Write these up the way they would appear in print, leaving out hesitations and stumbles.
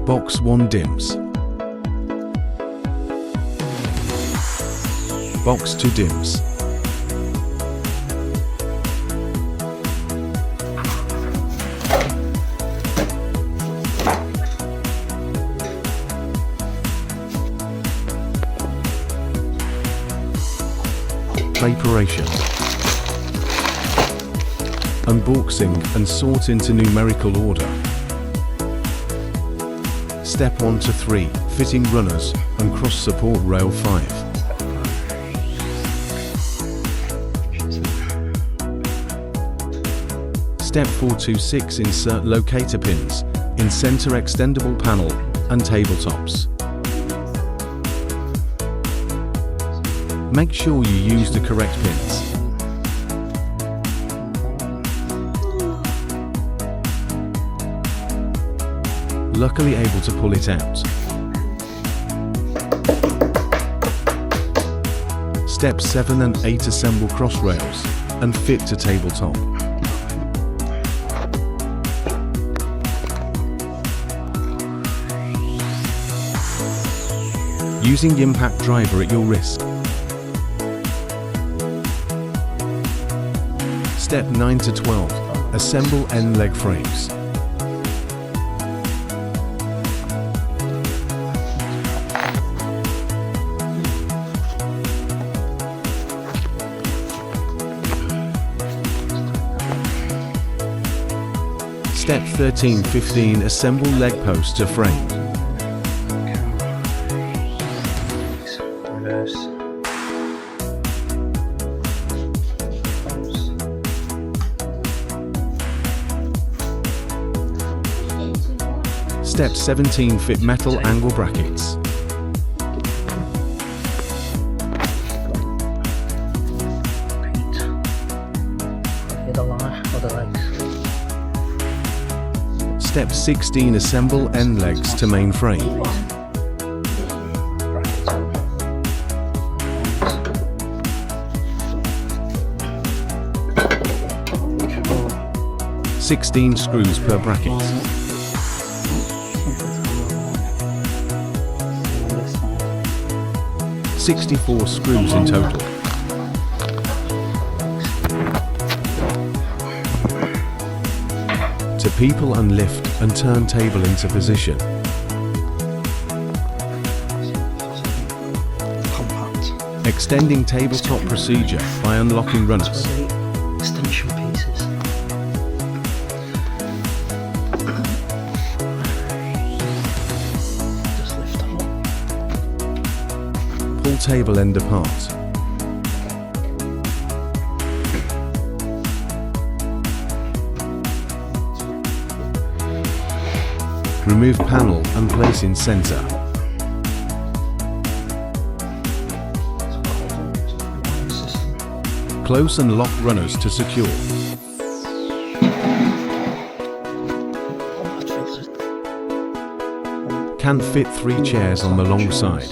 Box 1 dims. Box 2 dims. Preparation. Unboxing and sort into numerical order. Step 1 to 3, fitting runners and cross support rail 5. Step 4 to 6, insert locator pins in center extendable panel and tabletops. Make sure you use the correct pins. Luckily able to pull it out. Steps 7 and 8, assemble cross rails and fit to tabletop. Using impact driver at your risk. Step 9 to 12, assemble end leg frames. Step 13-15, assemble leg post to frame. Step 17, fit metal angle brackets. Step 16, assemble end legs to main frame. (16 screws per bracket). 64 screws in total. To people and lift and turn table into position. Extending tabletop procedure by unlocking runners. Extension pieces. Just lift them up. Pull table end apart. Remove panel and place in center. Close and lock runners to secure. Can fit 3 chairs on the long side.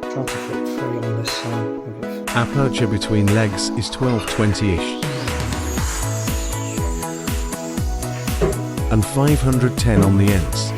Try to fit 3 on this side. Aperture between legs is 12-20-ish. And 510 on the ends.